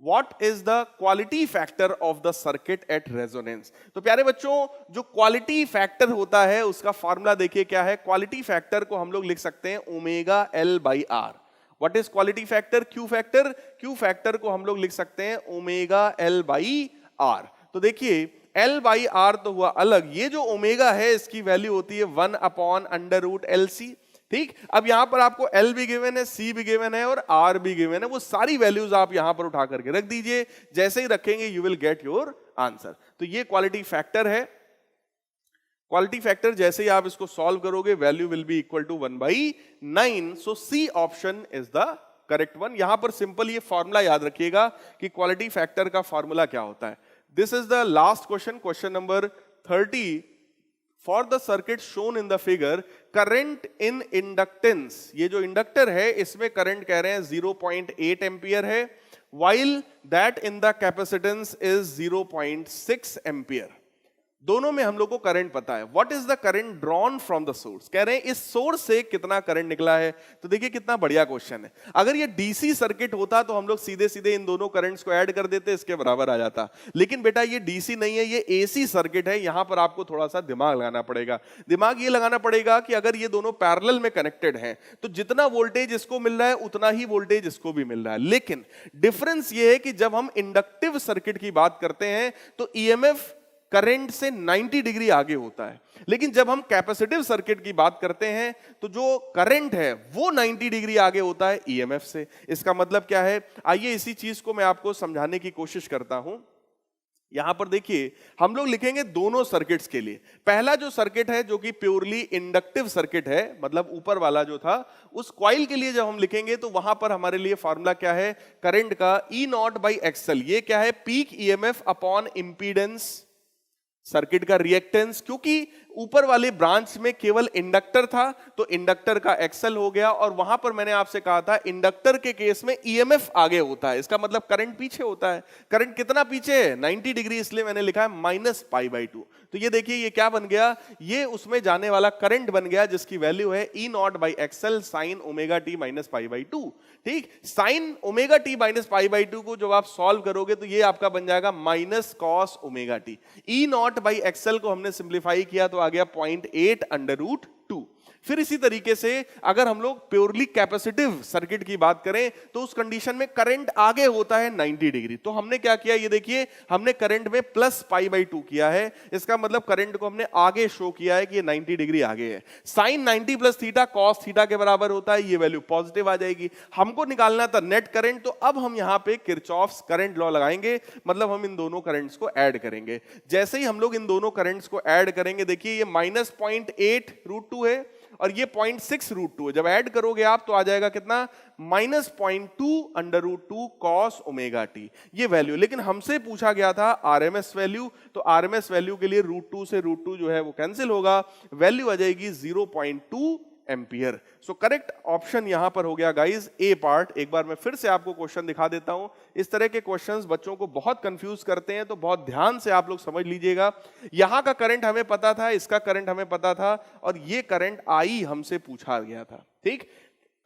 What is the quality factor of the circuit at resonance? तो प्यारे बच्चों जो quality factor होता है उसका formula देखिए क्या है। क्वालिटी फैक्टर को हम लोग लिख सकते हैं omega L by R। What is quality factor? Q factor. Q factor को हम लोग लिख सकते हैं ओमेगा L by R। तो देखिए L बाई आर तो हुआ अलग, ये जो ओमेगा है इसकी वैल्यू होती है 1 अपॉन अंडर रूट LC। ठीक, अब यहां पर आपको L भी गिवन है, C भी गिवन है और R भी गिवन है। वो सारी वैल्यूज आप यहां पर उठा करके रख दीजिए, जैसे ही रखेंगे you will get your answer. तो ये क्वालिटी फैक्टर है। क्वालिटी फैक्टर जैसे ही आप इसको सॉल्व करोगे value will be equal to 1/9। So C option is the correct one. यहां पर सिंपल ये फॉर्मूला याद रखिएगा कि क्वालिटी फैक्टर का फॉर्मूला क्या होता है। This is the last question, question number 30. For the circuit shown in the figure, current in inductance, ये जो इंडक्टर है इसमें करंट कह रहे हैं 0.8 एम्पियर है, while that in the capacitance is 0.6 ampere. दोनों में हम लोग को करंट पता है। What is the current drawn from the source, कह रहे हैं इस सोर्स से कितना करंट निकला है। तो देखिए कितना बढ़िया क्वेश्चन है। अगर ये डीसी सर्किट होता तो हम लोग सीधे सीधे इन दोनों करंट्स को ऐड कर देते, इसके बराबर आ जाता। लेकिन बेटा ये डीसी नहीं है, ये एसी सर्किट है। यहां पर आपको थोड़ा सा दिमाग लगाना पड़ेगा। दिमाग ये लगाना पड़ेगा कि अगर ये दोनों पैरेलल में कनेक्टेड हैं तो जितना वोल्टेज इसको मिल रहा है उतना ही वोल्टेज इसको भी मिल रहा है। लेकिन डिफरेंस ये है कि जब हम इंडक्टिव सर्किट की बात करते हैं तो ईएमएफ करंट से 90 डिग्री आगे होता है, लेकिन जब हम कैपेसिटिव सर्किट की बात करते हैं तो जो करंट है वो 90 डिग्री आगे होता है ईएमएफ से। इसका मतलब क्या है, आइए इसी चीज को मैं आपको समझाने की कोशिश करता हूं। यहां पर देखिए हम लोग लिखेंगे दोनों सर्किट्स के लिए। पहला जो सर्किट है जो कि प्योरली इंडक्टिव सर्किट है, मतलब ऊपर वाला जो था, उस कॉइल के लिए जब हम लिखेंगे तो वहां पर हमारे लिए फॉर्मूला क्या है करंट का, E0/XL। ये क्या है, peak EMF upon impedance, circuit का रिएक्टेंस। क्योंकि ऊपर वाले ब्रांच में केवल इंडक्टर था तो इंडक्टर का एक्सेल हो गया, और वहां पर मैंने आपसे कहा था इंडक्टर के केस में ईएमएफ आगे होता है, इसका मतलब करंट पीछे होता है। करंट कितना पीछे है, 90 डिग्री, इसलिए मैंने लिखा है -π/2। तो ये देखिए ये क्या बन गया, ये उसमें जाने वाला करंट बन गया जिसकी वैल्यू है E0/XL sin ωt -π/2। ठीक, sin ωt -π/2 को जब आप सॉल्व करोगे तो ये आपका बन जाएगा -cos ωt। E0/XL को हमने सिंप्लीफाई किया तो आ गया 0.8/√2। फिर इसी तरीके से अगर हम लोग प्योरली कैपेसिटिव सर्किट की बात करें तो उस कंडीशन में करंट आगे होता है 90 डिग्री। तो हमने क्या किया, ये देखिए हमने करंट में +π/2 किया है, इसका मतलब करंट को हमने आगे शो किया है कि ये 90 डिग्री आगे है। साइन 90 + थीटा cos थीटा के बराबर होता है, ये वैल्यू पॉजिटिव आ जाएगी। हमको निकालना था नेट करंट, तो अब हम यहां पे किरचॉफ्स करंट लॉ लगाएंगे, मतलब हम इन दोनों करंट्स को ऐड करेंगे। जैसे ही हम लोग इन दोनों करंट्स को ऐड करेंगे, देखिए ये -0.8√2 है और ये 0.6√2 है। जब ऐड करोगे आप तो आ जाएगा कितना, -0.2/√2 cos ωt, ये वैल्यू। लेकिन हमसे पूछा गया था आरएमएस वैल्यू, तो आरएमएस वैल्यू के लिए √2 से √2 जो है वो कैंसिल होगा, वैल्यू आ जाएगी 0.2 एम्पियर। सो करेक्ट ऑप्शन यहां पर हो गया गाइस ए पार्ट। एक बार मैं फिर से आपको क्वेश्चन दिखा देता हूं। इस तरह के क्वेश्चंस बच्चों को बहुत कंफ्यूज करते हैं, तो बहुत ध्यान से आप लोग समझ लीजिएगा। यहां का करंट हमें पता था, इसका करंट हमें पता था, और ये करंट आई हमसे पूछा गया था। ठीक,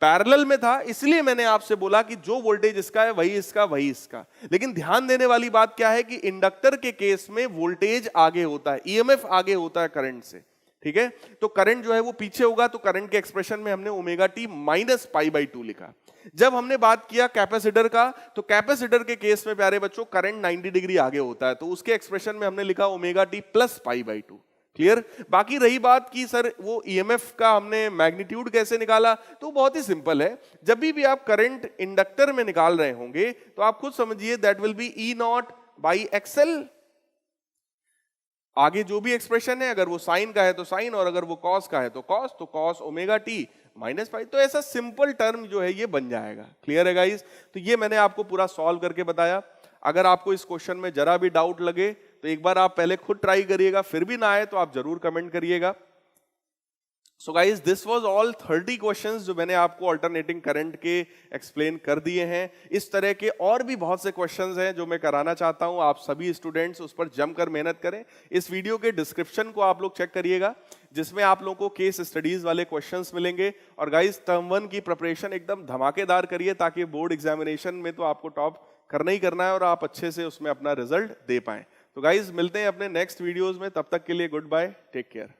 पैरेलल में था, इसलिए मैंने आपसे बोला कि जो वोल्टेज इसका है वही इसका, वही इसका। लेकिन ध्यान देने वाली बात क्या है कि इंडक्टर के केस में वोल्टेज आगे होता है, ईएमएफ आगे होता है करंट से। ठीक है, तो करंट जो है वो पीछे होगा, तो करंट के एक्सप्रेशन में हमने omega T minus pi by 2 लिखा। जब हमने बात किया कैपेसिटर का, तो कैपेसिटर के केस में प्यारे बच्चों करंट 90 डिग्री आगे होता है, तो उसके एक्सप्रेशन में हमने लिखा omega T plus pi by 2। Clear? बाकी रही बात कि सर वो ईएमएफ का हमने मैग्नीट्यूड कैसे निकाला, तो बहुत ही सिंपल है। जब भी आप करंट इंडक्टर में निकाल रहे होंगे तो आप खुद समझिए that will be E naught by XL. आगे जो भी एक्सप्रेशन है, अगर वो साइन का है तो साइन, और अगर वो कॉस का है तो कॉस, तो cos omega T minus pi. तो ऐसा सिंपल टर्म जो है ये बन जाएगा। क्लियर है गाइस? तो ये मैंने आपको पूरा सॉल्व करके बताया। अगर आपको इस क्वेश्चन में जरा भी डाउट लगे तो एक बार आप पहले खुद ट्राई करिएगा, फिर भी ना आए तो आप जरूर कमेंट करिएगा। So guys this was all 30 questions जो मैंने आपको अल्टरनेटिंग करंट के एक्सप्लेन कर दिए हैं। इस तरह के और भी बहुत से क्वेश्चंस हैं जो मैं कराना चाहता हूं। आप सभी स्टूडेंट्स उस पर जमकर मेहनत करें। इस वीडियो के डिस्क्रिप्शन को आप लोग चेक करिएगा, जिसमें आप लोगों को केस स्टडीज वाले क्वेश्चंस मिलेंगे। और गाइज टर्म 1 की प्रिपरेशन एकदम धमाकेदार करिए, ताकि बोर्ड एग्जामिनेशन में तो आपको टॉप करना ही करना है और आप अच्छे से उसमें अपना रिजल्ट दे पाएं। तो गाइज मिलते हैं अपने नेक्स्ट वीडियोज में, तब तक के लिए गुड बाय, टेक केयर।